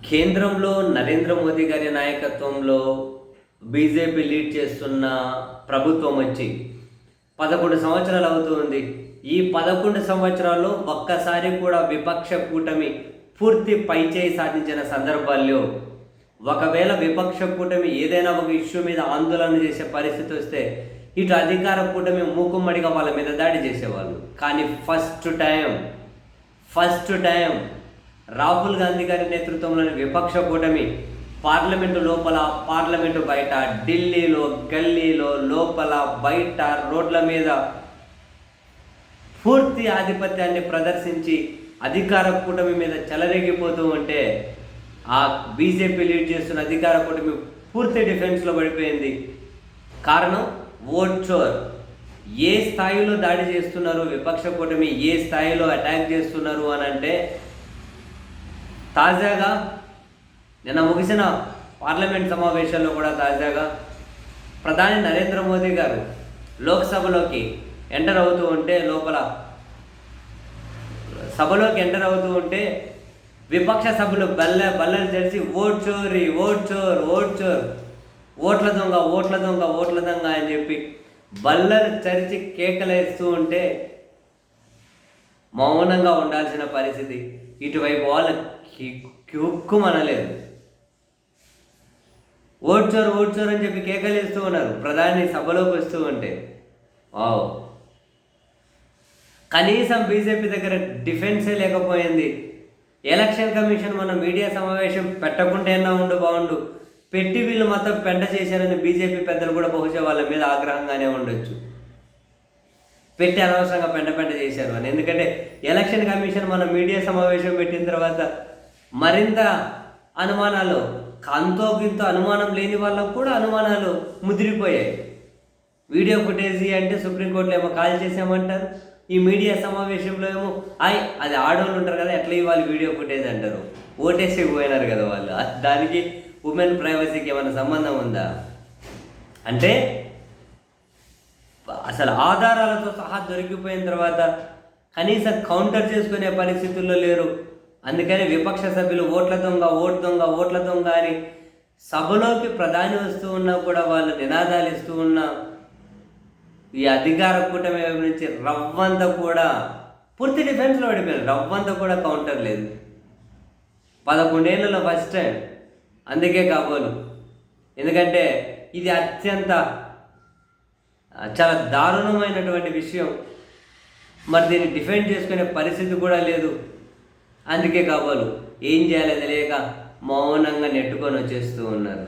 కేంద్రంలో నరేంద్ర మోదీ గారి నాయకత్వంలో బీజేపీ లీడ్ చేస్తున్న ప్రభుత్వం వచ్చి 11 సంవత్సరాలు అవుతుంది. ఈ 11 సంవత్సరాల్లో ఒక్కసారి కూడా విపక్ష కూటమి పూర్తి పైచేయి సాధించిన సందర్భాల్లో, ఒకవేళ విపక్ష కూటమి ఏదైనా ఒక ఇష్యూ మీద ఆందోళన చేసే పరిస్థితి వస్తే ఇటు అధికార కూటమి మూకుమ్మడిగా వాళ్ళ మీద దాడి చేసేవాళ్ళు. కానీ ఫస్ట్ టైం రాహుల్ గాంధీ గారి నేతృత్వంలోని విపక్ష కూటమి పార్లమెంటు లోపల, పార్లమెంటు బయట, ఢిల్లీలో, గల్లీలో, లోపల, బయట, రోడ్ల మీద పూర్తి ఆధిపత్యాన్ని ప్రదర్శించి అధికార కూటమి మీద చెలరేగిపోతూ ఉంటే ఆ బీజేపీ లీడ్ చేస్తున్న అధికార కూటమి పూర్తి డిఫెన్స్లో పడిపోయింది. కారణం ఓట్ చోర్. ఏ స్థాయిలో దాడి చేస్తున్నారు విపక్ష కూటమి, ఏ స్థాయిలో అటాక్ చేస్తున్నారు అని అంటే, తాజాగా నిన్న ముగిసిన పార్లమెంట్ సమావేశాల్లో కూడా తాజాగా ప్రధాని నరేంద్ర మోదీ గారు లోక్సభలోకి ఎంటర్ అవుతూ ఉంటే, సభలోకి ఎంటర్ అవుతూ ఉంటే విపక్ష సభ్యులు బల్లలు తెరిచి ఓట్ చోరీ, ఓట్ చోర్, ఓట్ల దొంగ అని చెప్పి బల్లలు తెరిచి కేకలేస్తూ ఉంటే మౌనంగా ఉండాల్సిన పరిస్థితి. ఇటువైపు వాళ్ళు కిక్కుమనలేదు. ఓట్ చోర్ అని చెప్పి కేకలేస్తూ ఉన్నారు ప్రధాని సభలోకి వస్తూ ఉంటే. వావ్, కనీసం బీజేపీ దగ్గర డిఫెన్సే లేకపోయింది. ఎలక్షన్ కమిషన్ మన మీడియా సమావేశం పెట్టకుండా బాగుండు, పెట్టి వీళ్ళు మొత్తం పెంట చేశారని బీజేపీ పెద్దలు కూడా బహుశా వాళ్ళ మీద ఆగ్రహంగానే ఉండొచ్చు. పెట్టి అనవసరంగా పెంట చేశారు అని. ఎందుకంటే ఎలక్షన్ కమిషన్ మన మీడియా సమావేశం పెట్టిన తర్వాత మరింత అనుమానాలు, అంతో గింతో అనుమానం లేని వాళ్ళకు కూడా అనుమానాలు ముదిరిపోయాయి. వీడియో ఫుటేజ్ అంటే సుప్రీంకోర్టులో ఏమో కాల్ చేసామంటారు, ఈ మీడియా సమావేశంలో ఏమో అది ఆడవాళ్ళు ఉంటారు కదా, ఎట్లా ఇవ్వాలి వీడియో ఫుటేజ్ అంటారు. ఓటేసి పోయినారు కదా వాళ్ళు. దానికి ఉమెన్ ప్రైవసీకి ఏమైనా సంబంధం ఉందా అంటే, అసలు ఆధారాలతో సహా దొరికిపోయిన తర్వాత కనీసం కౌంటర్ చేసుకునే పరిస్థితుల్లో లేరు. అందుకని విపక్ష సభ్యులు ఓట్ల దొంగ అని సభలోకి ప్రధాని వస్తూ ఉన్నా కూడా వాళ్ళు నినాదాలు ఇస్తూ ఉన్నా ఈ అధికార కూటమి నుంచి రవ్వంత కూడా పూర్తి డిఫెన్స్లో పడిపోయారు. రవ్వంత కూడా కౌంటర్ లేదు. 11 ఏళ్లలో ఫస్ట్ టైం. అందుకే కాబోలు. ఎందుకంటే ఇది చాలా దారుణమైనటువంటి విషయం. మరి దీన్ని డిఫెండ్ చేసుకునే పరిస్థితి కూడా లేదు. అందుకే కాబోలు ఏం చేయాలో తెలియక మౌనంగా నెట్టుకొని వచ్చేస్తూ ఉన్నారు.